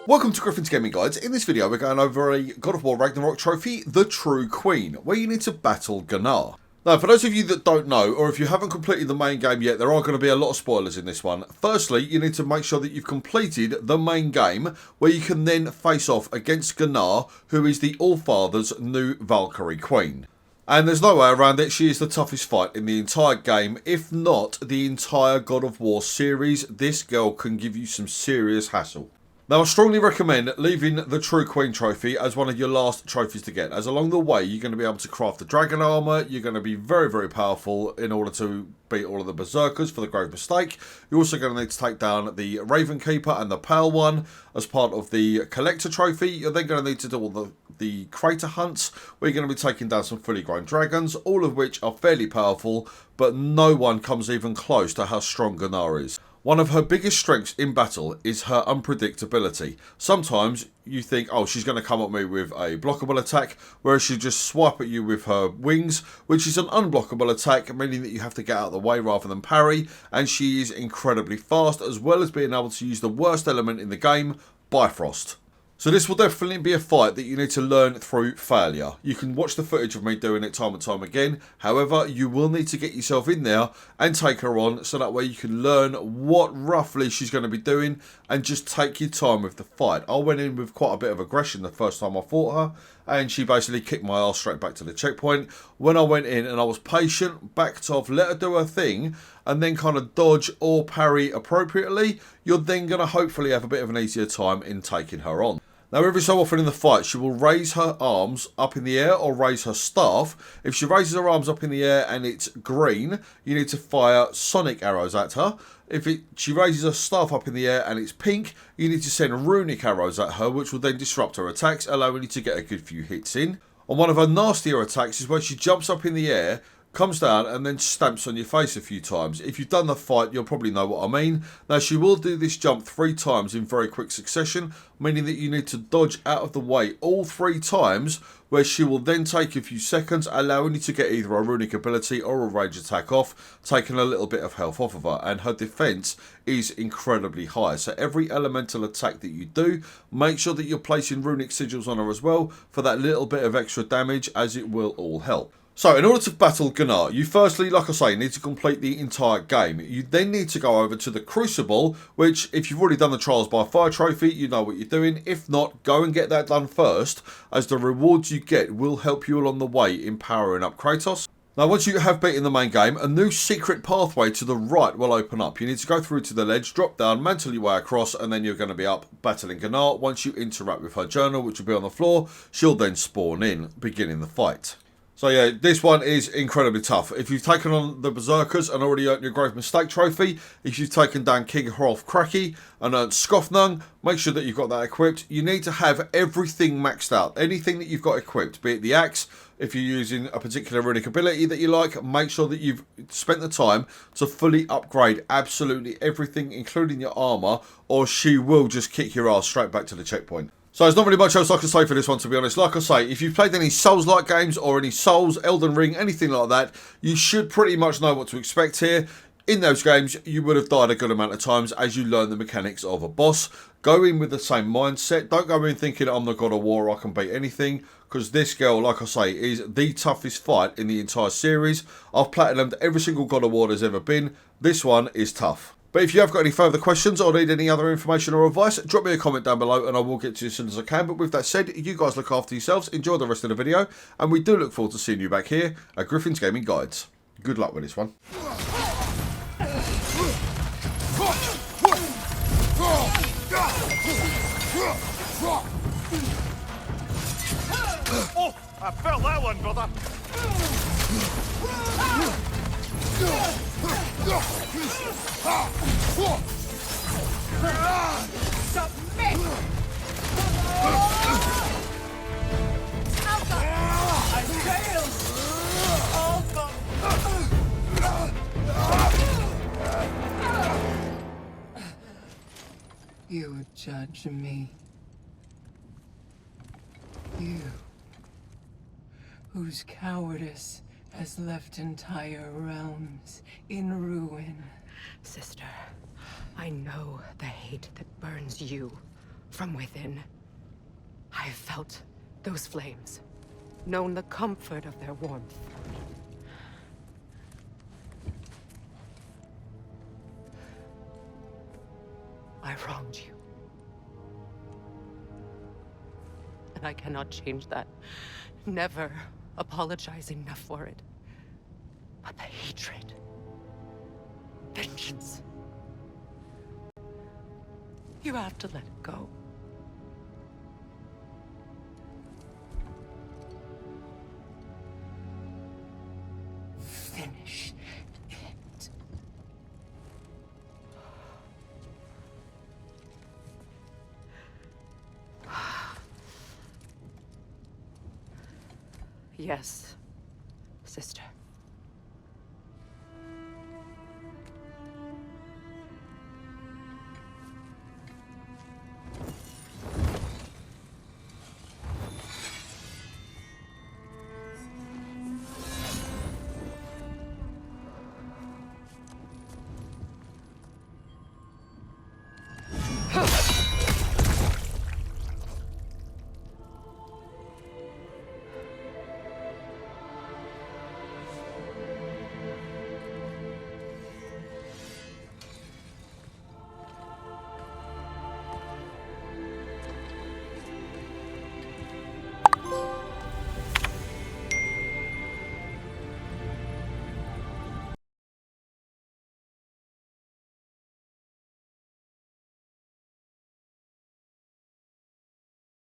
Welcome to Griffin's Gaming Guides. In this video we're going over a God of War Ragnarök trophy, the True Queen, where you need to battle Gná. Now, for those of you that don't know, or if you haven't completed the main game yet, there are going to be a lot of spoilers in this one. Firstly, you need to make sure that you've completed the main game, where you can then face off against Gná, who is the Allfather's new Valkyrie Queen. And there's no way around it, she is the toughest fight in the entire game, if not the entire God of War series. This girl can give you some serious hassle. Now, I strongly recommend leaving the True Queen trophy as one of your last trophies to get, as along the way you're going to be able to craft the dragon armour, you're going to be very, very powerful in order to beat all of the berserkers for the grave mistake. You're also going to need to take down the Raven Keeper and the Pale One as part of the collector trophy. You're then going to need to do all the crater hunts, where you're going to be taking down some fully grown dragons, all of which are fairly powerful, but no one comes even close to how strong Gná is. One of her biggest strengths in battle is her unpredictability. Sometimes you think, oh, she's going to come at me with a blockable attack, whereas she'll just swipe at you with her wings, which is an unblockable attack, meaning that you have to get out of the way rather than parry, and she is incredibly fast, as well as being able to use the worst element in the game, Bifrost. So this will definitely be a fight that you need to learn through failure. You can watch the footage of me doing it time and time again. However, you will need to get yourself in there and take her on, so that way you can learn what roughly she's going to be doing and just take your time with the fight. I went in with quite a bit of aggression the first time I fought her, and she basically kicked my ass straight back to the checkpoint. When I went in and I was patient, backed off, let her do her thing, and then kind of dodge or parry appropriately, you're then going to hopefully have a bit of an easier time in taking her on. Now, every so often in the fight, she will raise her arms up in the air or raise her staff. If she raises her arms up in the air and it's green, you need to fire sonic arrows at her. If she raises her staff up in the air and it's pink, you need to send runic arrows at her, which will then disrupt her attacks, allowing you to get a good few hits in. And one of her nastier attacks is when she jumps up in the air, comes down and then stamps on your face a few times. If you've done the fight, you'll probably know what I mean. Now, she will do this jump 3 times in very quick succession, meaning that you need to dodge out of the way all 3 times, where she will then take a few seconds, allowing you to get either a runic ability or a range attack off, taking a little bit of health off of her. And her defense is incredibly high, so every elemental attack that you do, make sure that you're placing runic sigils on her as well for that little bit of extra damage, as it will all help. So, in order to battle Gná, you firstly, like I say, need to complete the entire game. You then need to go over to the Crucible, which, if you've already done the Trials by Fire trophy, you know what you're doing. If not, go and get that done first, as the rewards you get will help you along the way in powering up Kratos. Now, once you have beaten the main game, a new secret pathway to the right will open up. You need to go through to the ledge, drop down, mantle your way across, and then you're going to be up battling Gná. Once you interact with her journal, which will be on the floor, she'll then spawn in, beginning the fight. So yeah, this one is incredibly tough. If you've taken on the Berserkers and already earned your Grave Mistake trophy, if you've taken down King Hrolf Kraki and earned Skofnung, make sure that you've got that equipped. You need to have everything maxed out. Anything that you've got equipped, be it the axe, if you're using a particular runic ability that you like, make sure that you've spent the time to fully upgrade absolutely everything, including your armour, or she will just kick your ass straight back to the checkpoint. So there's not really much else I can say for this one, to be honest. Like I say, if you've played any Souls-like games or any Souls, Elden Ring, anything like that, you should pretty much know what to expect here. In those games, you would have died a good amount of times as you learn the mechanics of a boss. Go in with the same mindset. Don't go in thinking, I'm the God of War, I can beat anything. Because this girl, like I say, is the toughest fight in the entire series. I've platinumed every single God of War there's ever been. This one is tough. But if you have got any further questions or need any other information or advice, drop me a comment down below and I will get to you as soon as I can. But with that said, you guys look after yourselves, enjoy the rest of the video, and we do look forward to seeing you back here at Griffin's Gaming Guides. Good luck with this one. Oh, I felt that one, brother. Submit! Alpha! I failed! Alpha! You judge me. You, whose cowardice has left entire realms in ruin. Sister, I know the hate that burns you from within. I have felt those flames, known the comfort of their warmth. I wronged you. And I cannot change that. Never apologize enough for it. But the hatred, vengeance, you have to let it go. Finish it. Yes, sister.